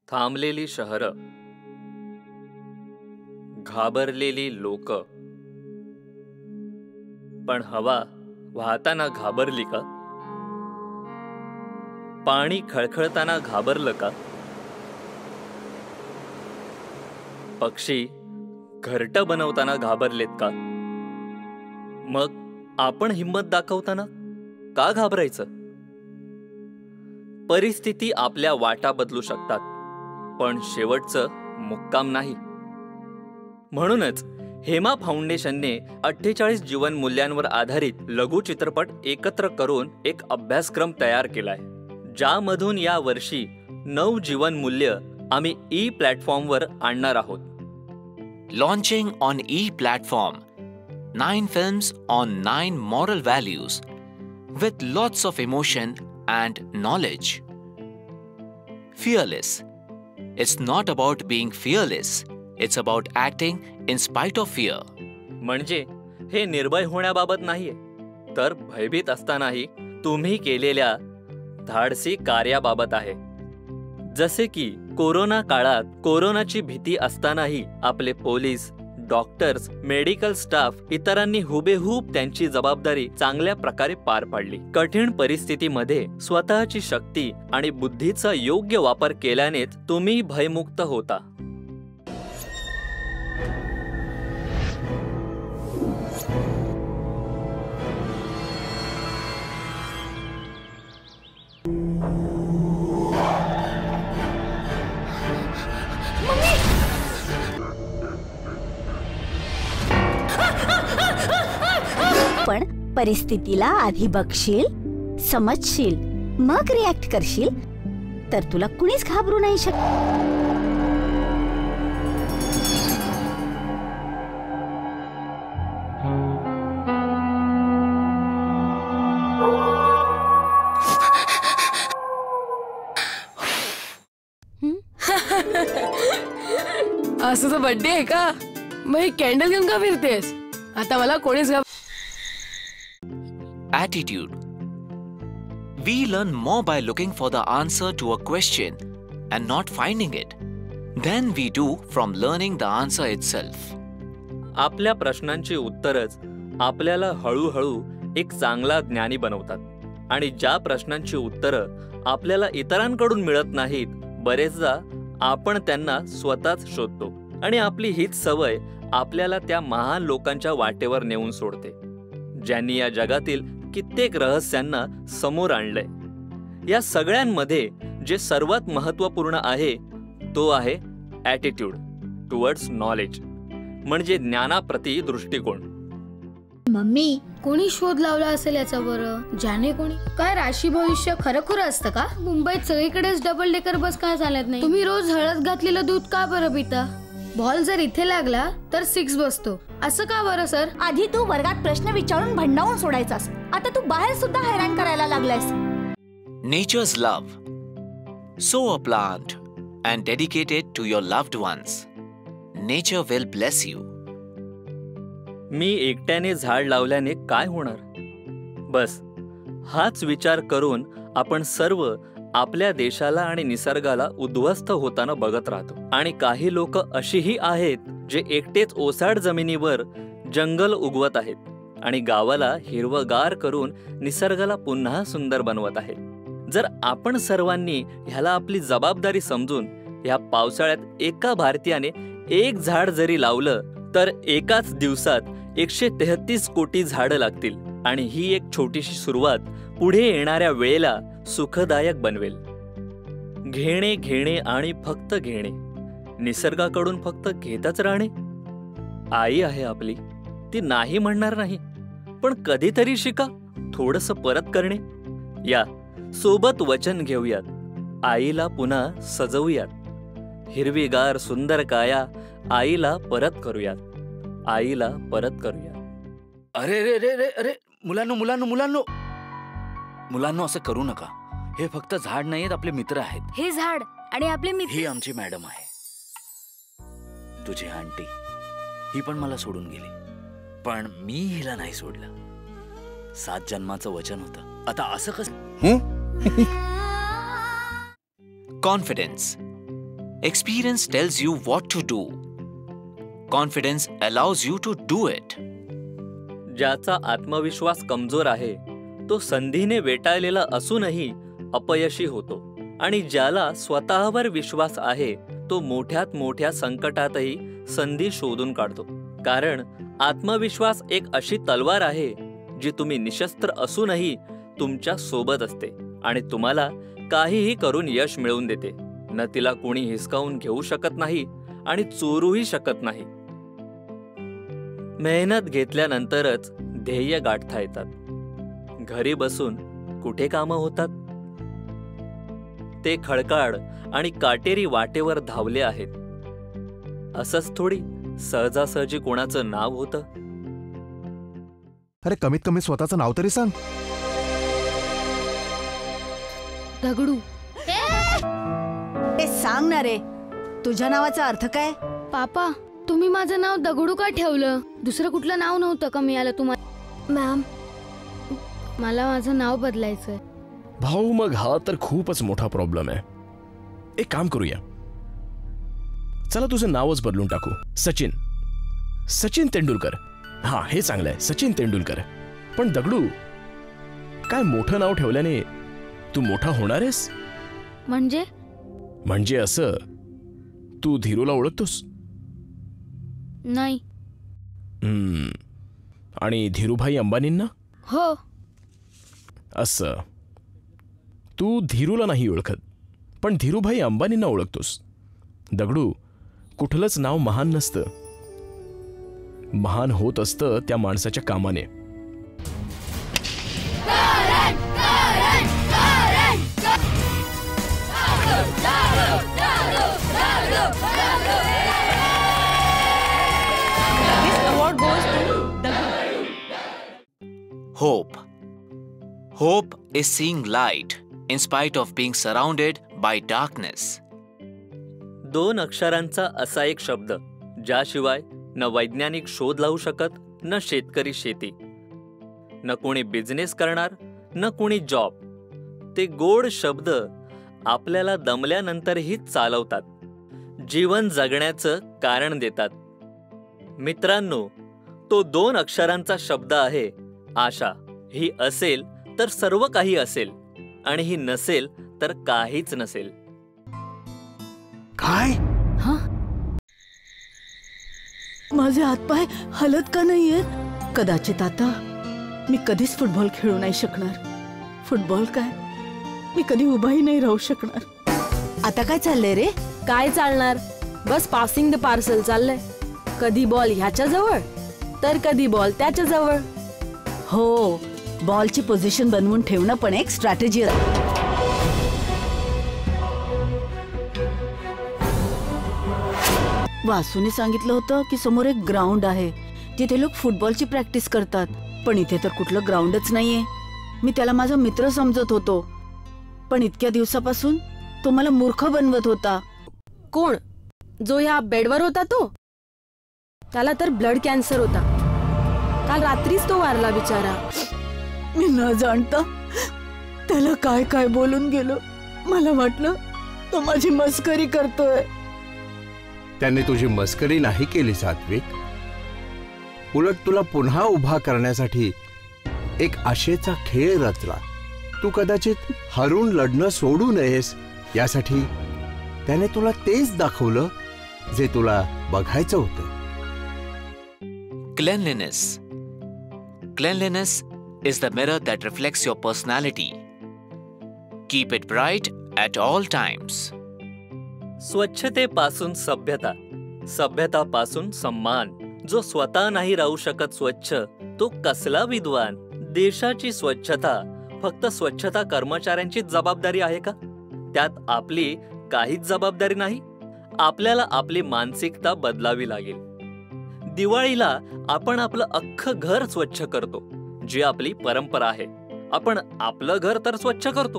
थांबलेली शहरं, घाबरलेली लोक. पण हवा वाहताना घाबरली का? पाणी खळखळताना घाबरलं का? पक्षी घरटं बनवताना घाबरलेत का? मग आपण हिंमत दाखवताना का घाबरायचं? परिस्थिती आपल्या वाटा बदलू शकतात, पण शेवटचं मुक्काम नाही. म्हणूनच हेमा फाउंडेशनने 48 जीवन मूल्यांवर आधारित लघु चित्रपट एकत्र करून एक अभ्यासक्रम तयार केलाय, ज्यामधून या वर्षी 9 जीवन मूल्य आम्ही प्लॅटफॉर्मवर आणणार आहोत. Launching on platform 9 films on 9 moral values with lots of emotion and knowledge. Fearless. It's not about being fearless. It's about acting in spite of fear. म्हणजे हे निर्भय होण्याबाबत नाहीये, तर भयभीत असतानाही तुम्ही केलेल्या धाडसी कार्याबाबत आहे. जसे की कोरोना काळात कोरोनाची भीती असतानाही आपले पोलीस, डॉक्टर्स, मेडिकल स्टाफ इतरांनी हुबेहूब त्यांची जबाबदारी चांगल्या प्रकारे पार पाडली. कठीण परिस्थितीमध्ये स्वतःची शक्ती आणि बुद्धीचा योग्य वापर केल्यानेच तुम्ही भयमुक्त होता. पण परिस्थितीला आधी बघशील, समजशील, मग रिॲक्ट करशील तर तुला कुणीच घाबरू नाही शकत. आज तुझा बर्थडे आहे का? मग ही कॅन्डल घेऊन का फिरतेस? आता मला कोणीच Attitude. We learn more by looking for the answer to a question and not finding it than we do from learning the answer itself. आपल्या प्रश्नांची उत्तरच आपल्याला हळूहळू एक चांगला ज्ञानी बनवतात. आणि ज्या प्रश्नांची उत्तरं आपल्याला इतरांकडून मिळत नाहीत, बरेचदा आपण त्यांना स्वतःच शोधतो. आणि आपली हीच सवय आपल्याला त्या महान लोकांच्या वाटेवर नेऊन सोडते, ज्यांनी या जगातील कित्येक रहस्यांना समोर आणलंय. या सगळ्यांमध्ये जे सर्वात महत्त्वपूर्ण आहे तो आहे ॲटिट्यूड टुवर्ड्स नॉलेज, म्हणजे ज्ञानाप्रती दृष्टिकोन. मम्मी, कोणी शोध लावला असेल याचा बरं? ज्याने कोणी? काय राशी भविष्य खरं असतं का? मुंबईत सगळीकडेच डबल डेकर बस का चालत नाही? तुम्ही रोज हळद घातलेलं दूध का बरं पिता? बॉल जर इथे लागला तर 6 बसतो, असं का बरं सर? आधी तू वर्गात प्रश्न विचारून भंडावून सोडायचास, आता तू बाहेर सुद्धा हैराण करायला लागलायस. Nature's love. Sow a plant and dedicate it to your loved ones. Nature will bless you. मी एकट्याने झाड लावल्याने काय होणार? बस हाच विचार करून आपण सर्व आपल्या देशाला आणि निसर्गाला उद्ध्वस्त होताना बघत राहतो. आणि काही लोक अशीही आहेत जे एकटेच ओसाड जमिनीवर जंगल उगवत आहेत आणि गावाला हिरवगार करून निसर्गाला पुन्हा सुंदर बनवत आहेत. जर आपण सर्वांनी ह्याला आपली जबाबदारी समजून ह्या पावसाळ्यात एका भारतीयाने एक झाड जरी लावलं तर एकाच दिवसात 133 कोटी झाडं लागतील. आणि ही एक छोटीशी सुरुवात पुढे येणाऱ्या वेळेला सुखदायक बनवेल. घेणे घेणे आणि फक्त घेणे, निसर्गाकडून फक्त घेतच राहणे. आई आहे आपली, ती नाही म्हणणार नाही, पण कधीतरी शिका थोडंसं परत करणे. या सोबत वचन घेऊयात, आईला पुन्हा सजवूयात. हिरवीगार सुंदर काया आईला परत करूयात, आईला परत करूयात. अरे रे रे रे अरे, मुलांनो मुलांनो मुलांनो मुलांनो, असं करू नका. हे फक्त झाड नाहीत, आपले मित्र आहेत. हे झाड आणि आपले मित्र. ही आमची मॅडम आहे, तुझी आंटी. ही पण मला सोडून गेली, पण मी हिला नाही सोडलं. 7 जन्माचं वचन होतं. आता असं कसं? Confidence. Experience tells you what to do. Confidence allows you to do it. ज्याचा आत्मविश्वास कमजोर आहे तो संधीने वेटाळलेला असूनही अपयशी होतो आणि ज्याला स्वतःवर विश्वास आहे तो मोठ्यात मोठ्या संकटातही संधी शोधून काढतो. कारण आत्मविश्वास एक अशी तलवार आहे जी तुम्ही निशस्त्र असूनही तुमच्या सोबत असते आणि तुम्हाला काहीही करून यश मिळवून देते. न तिला कोणी हिसकावून घेऊ शकत नाही आणि चोरूही शकत नाही. मेहनत घेतल्यानंतरच ध्येय गाठता येतात. घरी बसून कुठे कामं होतात? ते खडकाळ आणि काटेरी वाटेवर धावले आहेत. असंच थोडी सहजासहजी कोणाचं नाव होतं? अरे कमीत कमी स्वतःचं नाव तरी सांग. दगडू. ते सांग ना रे, तुझ्या नावाचा अर्थ काय? पापा, तुम्ही माझं नाव दगडू का ठेवलं? दुसरं कुठलं नाव नव्हतं का मिळालं तुम्हाला? मॅम, मला माझं नाव बदलायचंय. भाऊ, मग हा तर खूपच मोठा प्रॉब्लेम आहे. एक काम करूया, चला तुझं नावच बदलून टाकू. सचिन सचिन तेंडुलकर. हा, हे चांगलं आहे, सचिन तेंडुलकर. पण दगडू, काय मोठं नाव ठेवल्याने तू मोठा होणार आहेस? म्हणजे असं, तू धीरूला ओळखतोस? नाही. आणि धीरूभाई अंबानींना? हो. असं, तू धीरूला नाही ओळखत पण धीरूभाई अंबानींना ओळखतोस. दगडू, कुठलंच नाव महान नसतं. महान होत असतं त्या माणसाच्या कामाने. Hope. Hope is seeing light in spite of being surrounded by darkness. 2 अक्षरांचा असा एक शब्द ज्याशिवाय न वैज्ञानिक शोध लावू शकत, न शेतकरी शेती, न कोणी बिझनेस करणार, न कोणी जॉब. ते गोड शब्द आपल्याला दमल्यानंतरही चालवतात, जीवन जगण्याचं कारण देतात. मित्रांनो, तो 2 अक्षरांचा शब्द आहे आशा. ही असेल तर सर्व काही असेल आणि ही नसेल तर काहीच नसेल. काय? माझे हातपाय हलत का नाहीये? कदाचित आता मी कधीच फुटबॉल खेळू नाही शकणार. फुटबॉल काय, मी कधी उभाही नाही राहू शकणार. आता काय चाललंय रे? काय चालणार, बस पासिंग द पार्सल चाललंय. कधी बॉल ह्याच्या जवळ तर कधी बॉल त्याच्या जवळ. हो, बॉलची पोझिशन बनवून ठेवणं पण एक स्ट्रॅटेजी आहे. वासूने सांगितलं होतं की समोर एक ग्राउंड आहे जिथे लोक फुटबॉलची प्रॅक्टिस करतात, पण इथे तर कुठलं ग्राउंडच नाहीये. मी त्याला माझा मित्र समजत होतो, पण इतक्या दिवसापासून तो मला मूर्ख बनवत होता. कोण? जो ह्या बेडवर होता तो? त्याला तर ब्लड कॅन्सर होता. काल रात्रीच तो वारला बिचारा. मी न जाणता त्याला काय काय बोलून गेलो. मला वाटलं तो माझी मस्करी करतोय. त्याने तुझी मस्करी नाही केली सात्विक. उलट तुला पुन्हा उभा करण्यासाठी एक आशेचा खेळ रचला. तू कदाचित हरून लढणं सोडू नयेस यासाठी त्याने तुला तेच दाखवलं जे तुला बघायचं होतं. Cleanliness. Cleanliness is the mirror that reflects your personality. Keep it bright at all times. स्वच्छतेपासून सभ्यता, सभ्यतापासून सम्मान. जो स्वतः नाही राहू शकत स्वच्छ तो कसला विद्वान. देशाची स्वच्छता फक्त स्वच्छता कर्मचाऱ्यांची जबाबदारी आहे का? त्यात आपली काहीच जबाबदारी नाही. आपल्याला आपली मानसिकता बदलावी लागेल. दिवाळीला आपण आपलं अख्खं घर स्वच्छ करतो, जी आपली परंपरा आहे. आपण आपलं घर तर स्वच्छ करतो,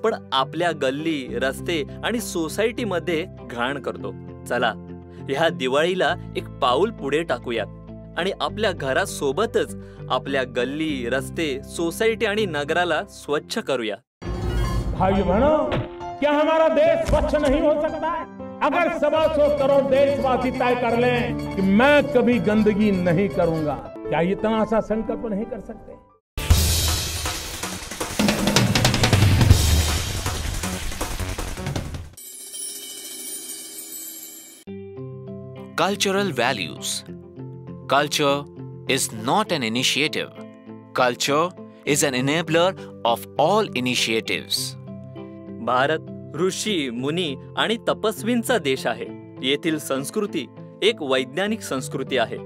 पण आपल्या गल्ली, रस्ते आणि सोसायटीमध्ये घाण करतो. चला, ह्या दिवाळीला एक पाऊल पुढे टाकूयात आणि आपल्या घरासोबतच आपल्या गल्ली, रस्ते, सोसायटी आणि नगराला स्वच्छ करूया. भाई बहनों, क्या हमारा देश स्वच्छ नहीं हो सकता? अगर 125 करोड़ देशवासी तय कर लें कि मैं कभी गंदगी नहीं करूंगा, क्या इतना सा संकल्प नहीं कर सकते? Cultural values. Culture is not an initiative. Culture is an enabler of all initiatives. Bharat ऋषी, मुनी आणि तपस्वींचा देश आहे. येथील संस्कृती एक वैज्ञानिक संस्कृती आहे.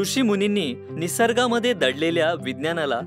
ऋषी मुनींनी निसर्गामध्ये दडलेल्या विज्ञानाला